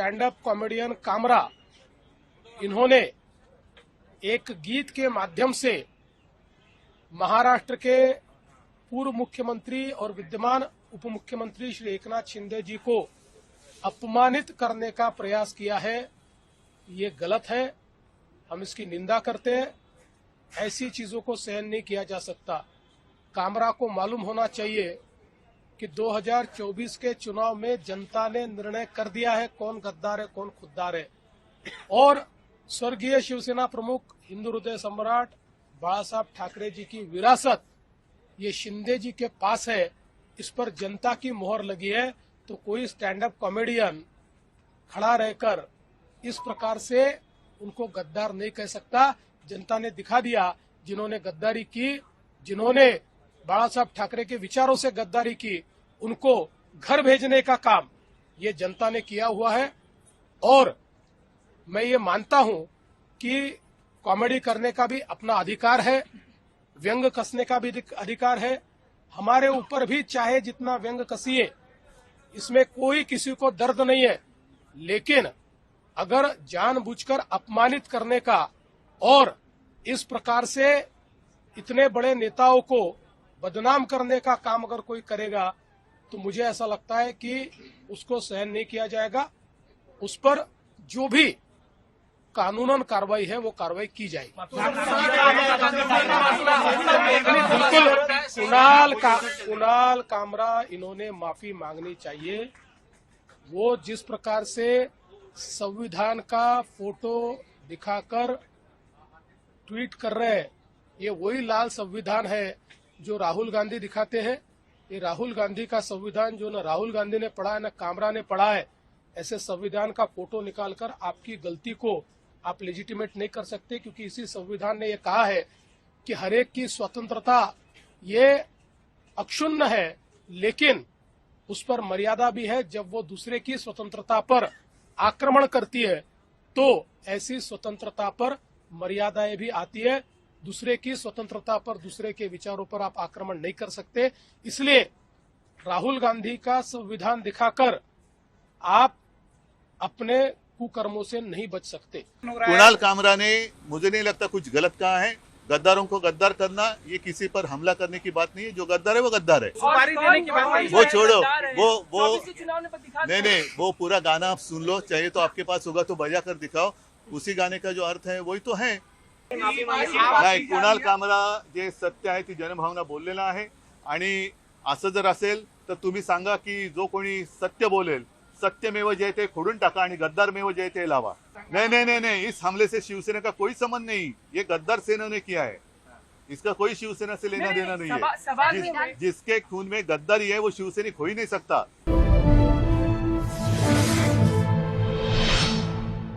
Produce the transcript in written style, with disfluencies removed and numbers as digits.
Stand up comedian Kamra, इन्होंने एक गीत के माध्यम से महाराष्ट्र के पूर्व मुख्यमंत्री और विद्यमान उप मुख्यमंत्री श्री एकनाथ शिंदे जी को अपमानित करने का प्रयास किया है। ये गलत है, हम इसकी निंदा करते हैं। ऐसी चीजों को सहन नहीं किया जा सकता। कामरा को मालूम होना चाहिए कि 2024 के चुनाव में जनता ने निर्णय कर दिया है कौन गद्दार है कौन खुद्दार है, और स्वर्गीय शिवसेना प्रमुख हिंदू हृदय सम्राट बाला साहब ठाकरे जी की विरासत ये शिंदे जी के पास है। इस पर जनता की मोहर लगी है, तो कोई स्टैंड अप कॉमेडियन खड़ा रहकर इस प्रकार से उनको गद्दार नहीं कह सकता। जनता ने दिखा दिया, जिन्होंने गद्दारी की, जिन्होंने बाला साहब ठाकरे के विचारों से गद्दारी की, उनको घर भेजने का काम ये जनता ने किया हुआ है। और मैं ये मानता हूं कि कॉमेडी करने का भी अपना अधिकार है, व्यंग कसने का भी अधिकार है। हमारे ऊपर भी चाहे जितना व्यंग कसिए, इसमें कोई किसी को दर्द नहीं है, लेकिन अगर जानबूझकर अपमानित करने का और इस प्रकार से इतने बड़े नेताओं को बदनाम करने का काम अगर कोई करेगा, तो मुझे ऐसा लगता है कि उसको सहन नहीं किया जाएगा। उस पर जो भी कानूनन कार्रवाई है वो कार्रवाई की जाएगी। बिल्कुल कुणाल कामरा, इन्होंने माफी मांगनी चाहिए। वो जिस प्रकार से संविधान का फोटो दिखाकर ट्वीट कर रहे हैं, ये वही लाल संविधान है जो राहुल गांधी दिखाते हैं। ये राहुल गांधी का संविधान जो न राहुल गांधी ने पढ़ा है न कामरा ने पढ़ा है। ऐसे संविधान का फोटो निकालकर आपकी गलती को आप लेजिटिमेट नहीं कर सकते, क्योंकि इसी संविधान ने ये कहा है कि हरेक की स्वतंत्रता ये अक्षुण्ण है, लेकिन उस पर मर्यादा भी है। जब वो दूसरे की स्वतंत्रता पर आक्रमण करती है, तो ऐसी स्वतंत्रता पर मर्यादाएं भी आती है। दूसरे की स्वतंत्रता पर, दूसरे के विचारों पर आप आक्रमण नहीं कर सकते। इसलिए राहुल गांधी का संविधान दिखाकर आप अपने कुकर्मों से नहीं बच सकते। कुणाल कामरा ने, मुझे नहीं लगता कुछ गलत कहा है। गद्दारों को गद्दार करना ये किसी पर हमला करने की बात नहीं है। जो गद्दार है वो गद्दार है, वो छोड़ो। वो नहीं, वो पूरा गाना आप सुन लो, चाहिए तो आपके पास होगा तो बजा कर दिखाओ। उसी गाने का जो अर्थ है वही तो है। नाही, कुणाल कामरा जे सत्य आहे ती जनभावना बोललेला आहे, आणि असं जर असेल तर तुम्ही सांगा की जो कोणी सत्य बोलेल, सत्यमेव जयते खोडून टाका आणि गद्दारमेव जयते लावा। नहीं, इस हमले से शिवसेना का कोई संबंध नहीं। ये गद्दार सेना ने किया है, इसका कोई शिवसेना से लेना देना नहीं है। जिसके खून में गद्दारी है वो शिवसैनिक हो ही नहीं सकता।